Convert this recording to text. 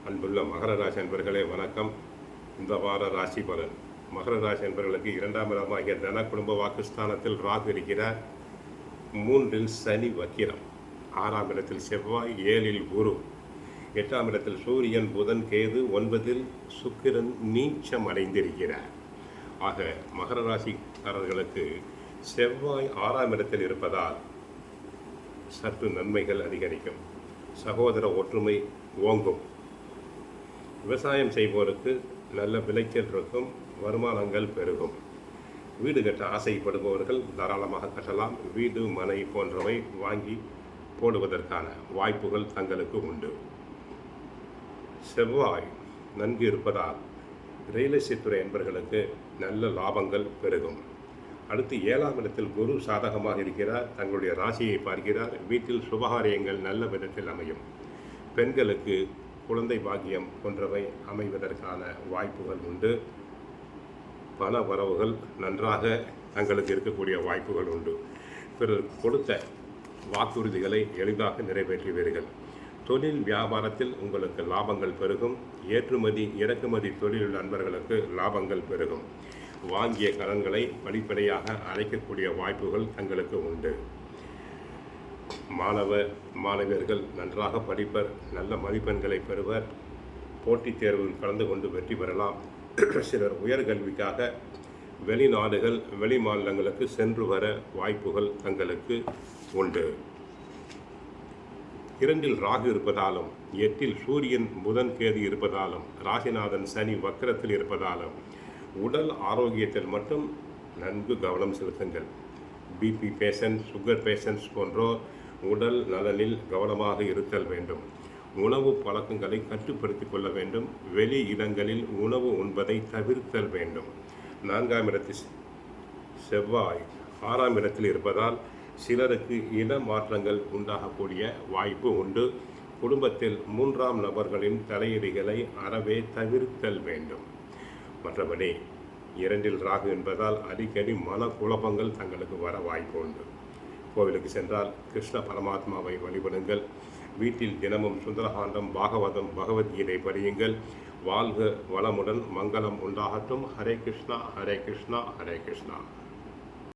அன்புள்ள மகர ராசி அன்பர்களே வணக்கம். இந்த வார ராசி பலன். மகர ராசி அன்பர்களுக்கு 2ஆம் இடமாகிய தன குடும்ப வாக்குஸ்தானத்தில் ராகு இருக்கிறார். 3இல் சனி வக்கிரம், 6ஆம் இடத்தில் செவ்வாய், 7இல் குரு, 8ஆம் இடத்தில் சூரியன், புதன், கேது, 9இல் சுக்கிரன் நீச்சம் அடைந்திருக்கிறார். ஆக மகர ராசிக்காரர்களுக்கு செவ்வாய் 6ஆம் இடத்தில் இருப்பதால் சற்று நன்மைகள் அதிகரிக்கும். சகோதர ஒற்றுமை ஓங்கும். விவசாயம் செய்வோருக்கு நல்ல விளைச்சல் இருக்கும், வருமானங்கள் பெருகும். வீடு கட்ட ஆசைப்படுபவர்கள் தாராளமாக கட்டலாம். வீடு, மனை போன்றவை வாங்கி போடுவதற்கான வாய்ப்புகள் தங்களுக்கு உண்டு. செவ்வாய் நன்கு இருப்பதால் ரியல் எஸ்டேட் துறை என்பவர்களுக்கு நல்ல லாபங்கள் பெருகும். அடுத்து 7ஆம் இடத்தில் குரு சாதகமாக இருக்கிறார். தங்களுடைய ராசியை பார்க்கிறார். வீட்டில் சுபகாரியங்கள் நல்ல விதத்தில் அமையும். பெண்களுக்கு குழந்தை பாக்கியம் போன்றவை அமைவதற்கான வாய்ப்புகள் உண்டு. பண வரவுகள் நன்றாக தங்களுக்கு இருக்கக்கூடிய வாய்ப்புகள் உண்டு. பிறர் கொடுத்த வாக்குறுதிகளை எளிதாக நிறைவேற்றுவீர்கள். தொழில் வியாபாரத்தில் உங்களுக்கு லாபங்கள் பெருகும். ஏற்றுமதி இறக்குமதி தொழில் நண்பர்களுக்கு லாபங்கள் பெருகும். வாங்கிய கடன்களை படிப்படியாக அடைக்கக்கூடிய வாய்ப்புகள் தங்களுக்கு உண்டு. மாணவர்கள் நன்றாக படிப்பர், நல்ல மதிப்பெண்களை பெறுவர். போட்டித் தேர்வில் கலந்து கொண்டு வெற்றி பெறலாம். சிலர் உயர்கல்விக்காக வெளிநாடுகள், வெளி மாநிலங்களுக்கு சென்று வர வாய்ப்புகள் தங்களுக்கு உண்டு. 2இல் ராகு இருப்பதாலும், 8இல் சூரியன், புதன், கேது இருப்பதாலும், ராசிநாதன் சனி வக்கரத்தில் இருப்பதாலும் உடல் ஆரோக்கியத்தில் மட்டும் நன்கு கவனம் செலுத்துங்கள். பிபி பேஷண்ட், சுகர் பேஷண்ட்ஸ் போன்றோர் உடல் நலனில் கவனமாக இருத்தல் வேண்டும். உணவு பழக்கங்களை கட்டுப்படுத்திக் கொள்ள வேண்டும். வெளி இடங்களில் உணவு உண்பதை தவிர்த்தல் வேண்டும். 4ஆம் இடத்தில் செவ்வாய் 6ஆம் இடத்தில் இருப்பதால் சிலருக்கு இட மாற்றங்கள் உண்டாகக்கூடிய வாய்ப்பு உண்டு. குடும்பத்தில் 3ஆம் நபர்களின் தலையீடுகளை அறவே தவிர்த்தல் வேண்டும். மற்றபடி 2இல் ராகு என்பதால் அடிக்கடி மனக்குழப்பங்கள் தங்களுக்கு வர வாய்ப்பு உண்டு. கோவிலுக்கு சென்றால் கிருஷ்ண பரமாத்மாவை வழிபடுங்கள். வீட்டில் தினமும் சுந்தரகாண்டம், பாகவதம், பகவத்கீதை படியுங்கள். வாழ்க வளமுடன், மங்களம் உண்டாகட்டும். ஹரே கிருஷ்ணா, ஹரே கிருஷ்ணா, ஹரே கிருஷ்ணா.